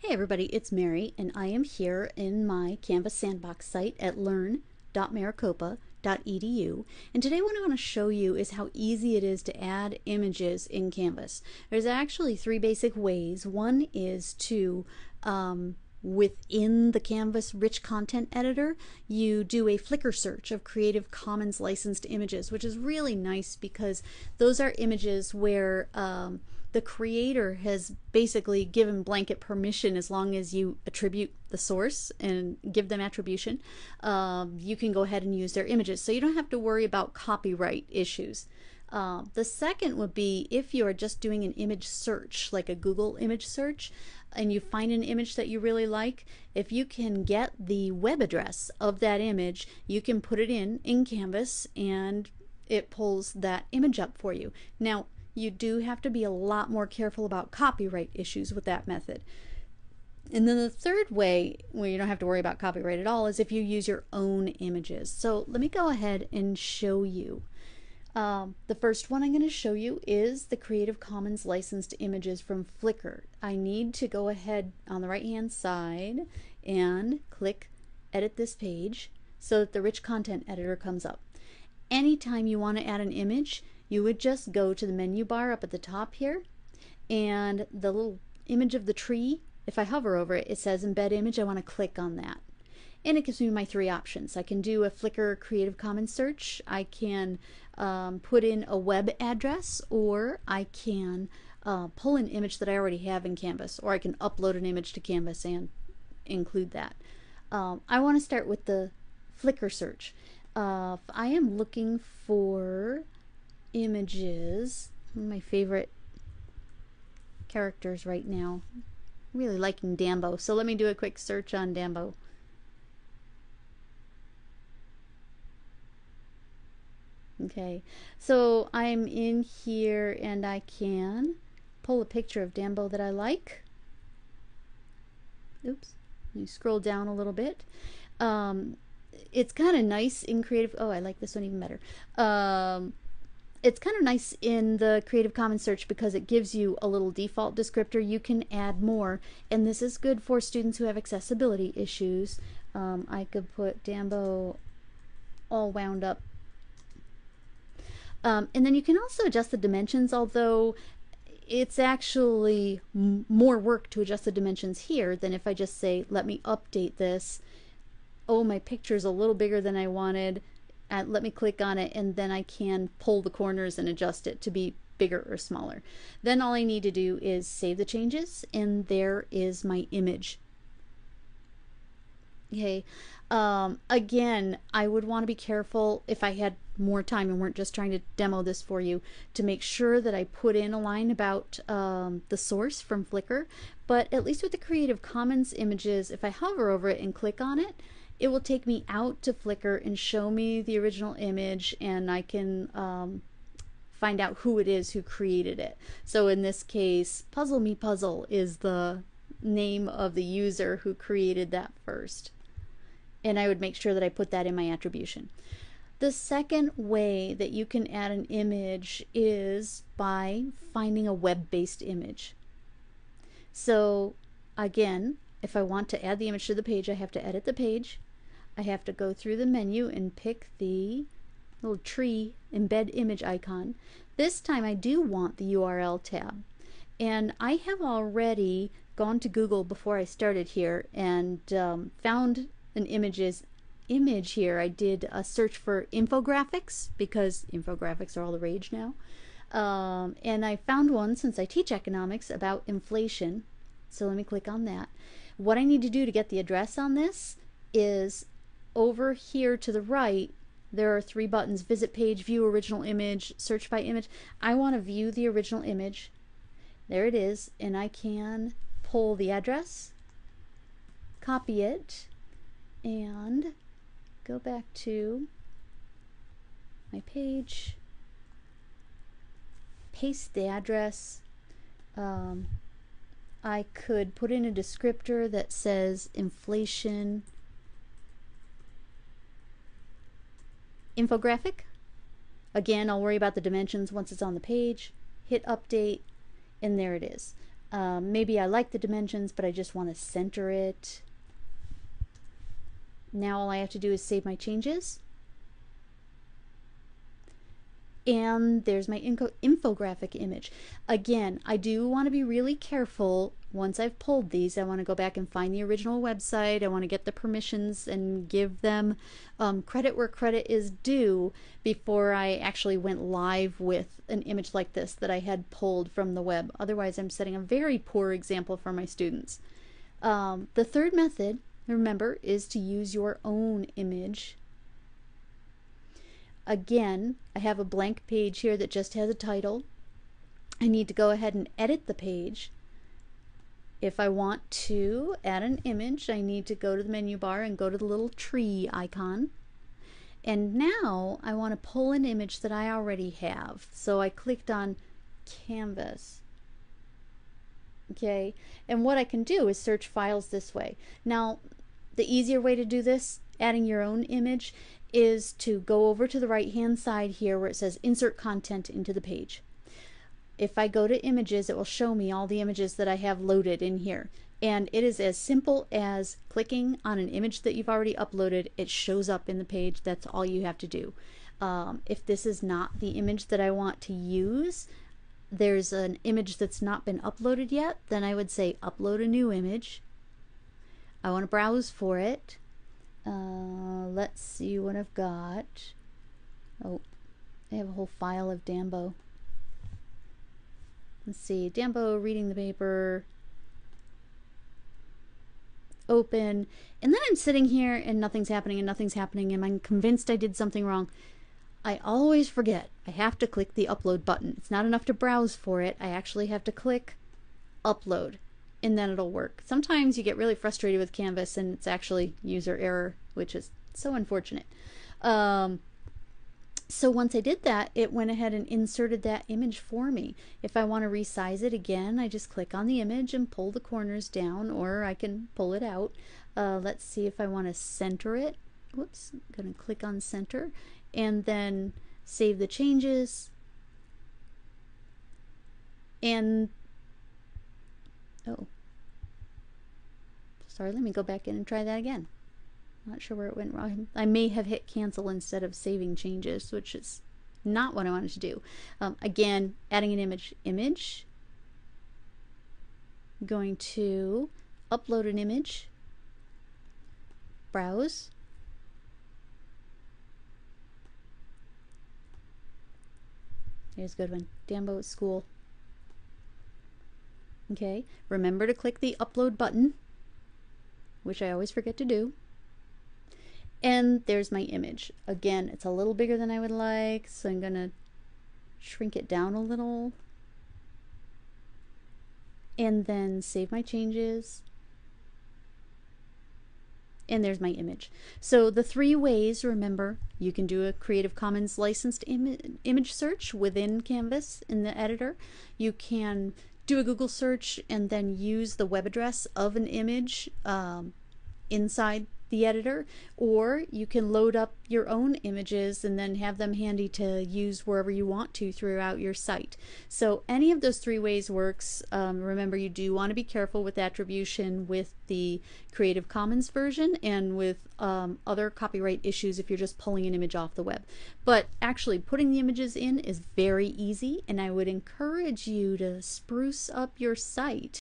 Hey everybody, it's Mary, and I am here in my Canvas Sandbox site at learn.maricopa.edu. And today what I want to show you is how easy it is to add images in Canvas. There's actually three basic ways. One is to within the Canvas Rich Content Editor, you do a Flickr search of Creative Commons licensed images, which is really nice because those are images where the creator has basically given blanket permission. As long as you attribute the source and give them attribution, you can go ahead and use their images. So you don't have to worry about copyright issues. The second would be if you are just doing an image search, like a Google image search, and you find an image that you really like, if you can get the web address of that image, you can put it in Canvas and it pulls that image up for you. Now, you do have to be a lot more careful about copyright issues with that method. And then the third way, where you don't have to worry about copyright at all, is if you use your own images. So let me go ahead and show you. The first one I'm going to show you is the Creative Commons licensed images from Flickr. I need to go ahead on the right hand side and click Edit this page so that the Rich Content Editor comes up. Anytime you want to add an image, you would just go to the menu bar up at the top here, and the little image of the tree, if I hover over it, it says Embed Image. I want to click on that. And it gives me my three options. I can do a Flickr Creative Commons search, I can put in a web address, or I can pull an image that I already have in Canvas, or I can upload an image to Canvas and include that. I want to start with the Flickr search. If I am looking for images, my favorite characters right now, I'm really liking Dambo, so let me do a quick search on Dambo. Okay, so I'm in here and I can pull a picture of Dambo that I like. Oops, let me scroll down a little bit. It's kind of nice in Creative, oh, I like this one even better. It's kind of nice in the Creative Commons search because it gives you a little default descriptor. You can add more, and this is good for students who have accessibility issues. I could put Dambo all wound up. And then you can also adjust the dimensions, although it's actually more work to adjust the dimensions here than if I just say, let me update this. Oh, my picture's a little bigger than I wanted. Let me click on it, and then I can pull the corners and adjust it to be bigger or smaller. Then all I need to do is save the changes, and there is my image. Okay, again, I would want to be careful, if I had more time and weren't just trying to demo this for you, to make sure that I put in a line about the source from Flickr. But at least with the Creative Commons images, if I hover over it and click on it, it will take me out to Flickr and show me the original image, and I can find out who it is who created it. So in this case, Puzzle Me Puzzle is the name of the user who created that first. And I would make sure that I put that in my attribution. The second way that you can add an image is by finding a web-based image. So again, if I want to add the image to the page, I have to edit the page. I have to go through the menu and pick the little tree embed image icon. This time I do want the URL tab. And I have already gone to Google before I started here and found an image here. I did a search for infographics because infographics are all the rage now. And I found one, since I teach economics, about inflation. So let me click on that. What I need to do to get the address on this is over here to the right, there are three buttons: visit page, view original image, search by image. I want to view the original image. There it is, and I can pull the address, copy it, and go back to my page, paste the address. I could put in a descriptor that says inflation infographic. Again, I'll worry about the dimensions once it's on the page. Hit update, and there it is. Maybe I like the dimensions, but I just want to center it. Now all I have to do is save my changes. And there's my infographic image. Again, I do want to be really careful. Once I've pulled these, I want to go back and find the original website. I want to get the permissions and give them credit where credit is due before I actually went live with an image like this that I had pulled from the web. Otherwise, I'm setting a very poor example for my students. The third method, remember, is to use your own image. Again, I have a blank page here that just has a title. I need to go ahead and edit the page. If I want to add an image, I need to go to the menu bar and go to the little tree icon. And now I want to pull an image that I already have. So I clicked on Canvas. Okay, and what I can do is search files this way. Now, the easier way to do this, adding your own image, is to go over to the right hand side here where it says insert content into the page. If I go to images, it will show me all the images that I have loaded in here, and it is as simple as clicking on an image that you've already uploaded. It shows up in the page. That's all you have to do. If this is not the image that I want to use, there's an image that's not been uploaded yet, then I would say upload a new image. I want to browse for it. Let's see what I've got. Oh, I have a whole file of Dambo. Let's see, Dambo reading the paper. Open. And then I'm sitting here and nothing's happening and nothing's happening and I'm convinced I did something wrong. I always forget. I have to click the upload button. It's not enough to browse for it. I actually have to click upload, and then it'll work. Sometimes you get really frustrated with Canvas and it's actually user error, which is so unfortunate. So once I did that, it went ahead and inserted that image for me. If I want to resize it again, I just click on the image and pull the corners down, or I can pull it out. Let's see if I want to center it. Whoops, I'm going to click on center and then save the changes. And oh, sorry, let me go back in and try that again. Not sure where it went wrong. I may have hit cancel instead of saving changes, which is not what I wanted to do. Again, adding an image. Going to upload an image. Browse. Here's a good one. Dambo at school. Okay, remember to click the upload button, which I always forget to do. And there's my image. Again, it's a little bigger than I would like, so I'm gonna shrink it down a little. And then save my changes. And there's my image. So the three ways, remember, you can do a Creative Commons licensed image search within Canvas in the editor. You can do a Google search and then use the web address of an image inside the editor, or you can load up your own images and then have them handy to use wherever you want to throughout your site. So any of those three ways works. Remember, you do want to be careful with attribution with the Creative Commons version and with other copyright issues if you're just pulling an image off the web. But actually putting the images in is very easy, and I would encourage you to spruce up your site